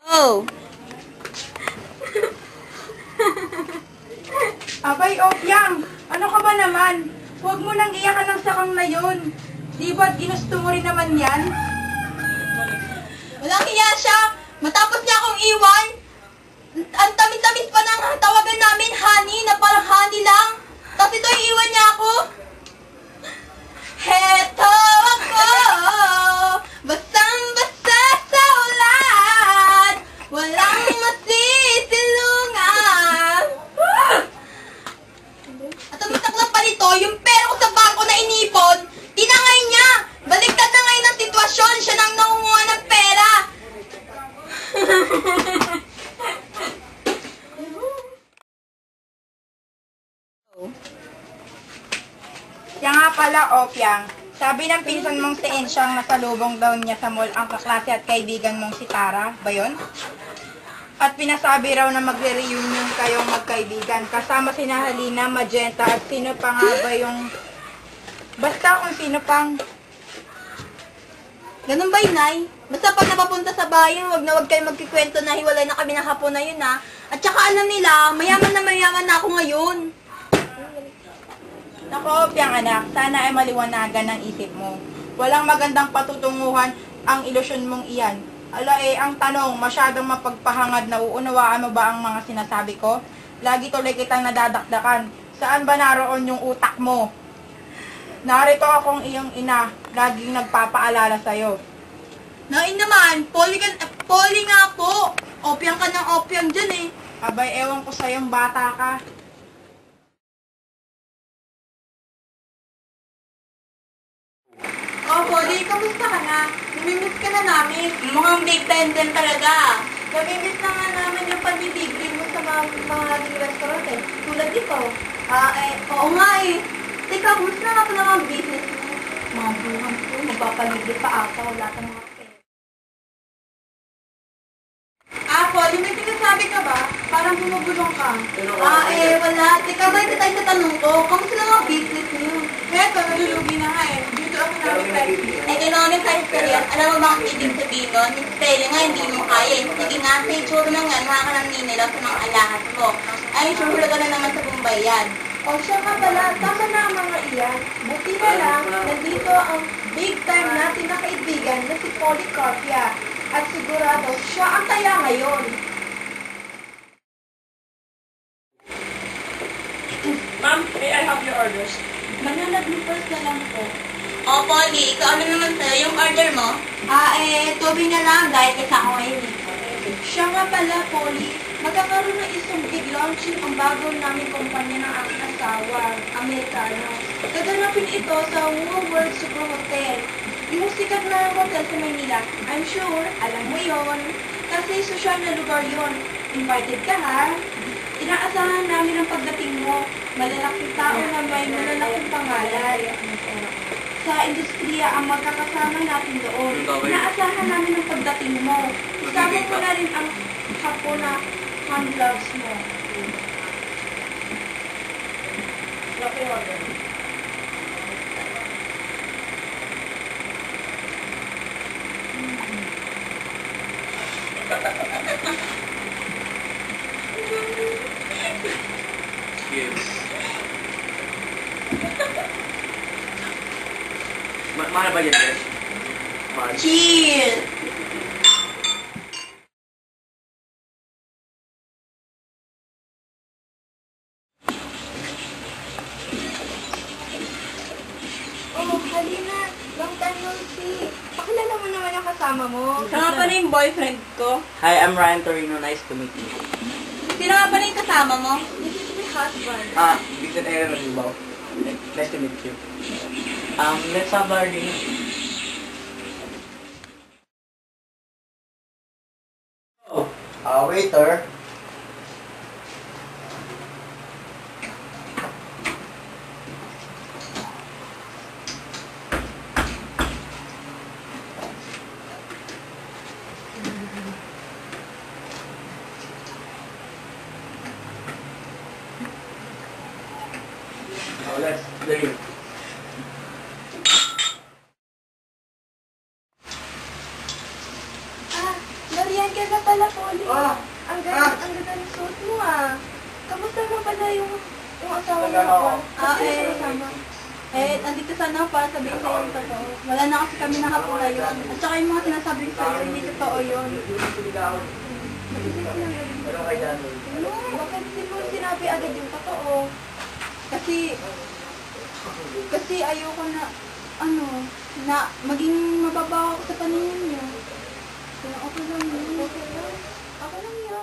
Oh! Abay, Opyang! Ano ka ba naman? Huwag mo nang iyakan ng sakang na yun. Di ba't ginusto mo rin naman yan? Walang hiya siya! Matapos niya akong iwan, ang tamis-tamis pa ng tawagan namin, honey, na parang honey lang. Tapos ito, iiwan niya ako. Heto ako, basang-basa sa ulan, walang masisilungan. At ang masaklap pa nito, yung pera ko sa bangko na inipon, tinangay niya. Baliktad na ngayon ang sitwasyon, siya nang nangunguha ng pera. Siya nga pala, Opyang. Sabi ng pinsan mong si Ensyang nasalubong daw niya sa mall ang kaklase at kaibigan mong si Tara. Ba yun? At pinasabi raw na magre-reunion kayong magkaibigan. Kasama si Halina, Magenta at sino pa nga ba yung... Basta kung sino pang... Ganun ba yun, Nay? Basta pag napapunta sa bayan, wag na wag kayo magkikwento na hiwalay na kami ng hapon na yun, ha? At saka alam nila, mayaman na ako ngayon. Nako, Opyang anak, sana ay maliwanagan ang isip mo. Walang magandang patutunguhan ang ilusyon mong iyan. Ala ang tanong, masyadong mapagpahangad na uunawaan mo ba ang mga sinasabi ko? Lagi tuloy kitang nadadakdakan. Saan ba naroon yung utak mo? Narito akong iyong ina, laging nagpapaalala sa'yo. Nain naman, poli nga po. Opyang ka ng opyang dyan, eh. Abay, ewan ko sa'yong bata ka. Oh, Polly, kamusta ka na? Namimiss ka na namin. Mukhang big time din talaga. Namimiss na nga namin yung pag-libre mo sa mga naging restaurant, eh. Tulad dito. Oo nga, eh. Teka, kamusta na pala mga business mo? Mga buhan ko, magpapalibre pa ata. Wala ka mga pera. Polly, may sinasabi ka ba? Parang bumubulong ka. Wala. Teka, ba ito tayo sa tanong ko? Kamusta na mga business niyo? Eto, nalulugi na nga eh. Dito ako namin Economic Studies, alam mo ba ang ibig sabihin nun? Yung spelling nga, hindi mo kaya. Sige nga, sa itsura na nga, nakakalamin nila sa mga alahas ko. Ay, sure ka na naman sa Bombay yan. O siya nga pala, tama na ang mga iyan. Buti na lang, nandito ang big time natin na kaibigan na si Polycarpia. At sigurado, siya ang taya ngayon. Ma'am, may I have your orders? Mananag-first na lang po. O, Polly, ikaw ano naman sa'yo yung order mo? Tubi na lang dahil kasi ako ngayon. Siya nga pala, Polly. Magkakaroon ng isang big launching ang bago naming kumpanya ng aking asawa, Amerikano. Gaganapin ito sa World Super Hotel. Yung sikat na hotel sa Maynila. I'm sure, alam mo yon. Kasi sosyal na lugar yon. Invited ka, ha? Inaasahan namin ang pagdating mo. Malalaking tao na may malalaking pangalan. Sa industriya ang magkakasama natin doon. Inaasahan namin ang pagdating mo. Isama mo na rin ang hapon na hand gloves mo. Okay, order. Yes. Mana ba yan, guys? Cheers! Oh, Halina. Long time no see. Pakilala mo naman ang kasama mo. Siya nga pala yung boyfriend ko. Hi, I'm Ryan Torino. Nice to meet you. Sino nga pala yung kasama mo? This is my husband. Vincent Aaron Ribao. Nice to meet you. Let's have our dinner. Oh, waiter. Oh, let's drink. Nariyan ka na pala po. Tama. Andito sana ako para sabihin sa'yo yung totoo. Wala na kasi kami nakapunta yun. At saka yung mga sinasabi ko sa'yo, hindi totoo yun. Bakit hindi mo sinabi agad yung totoo? Kasi ayoko na, na maging mababaw ako sa paningin niyo. Kaya okay lang yun. Ako lang yun.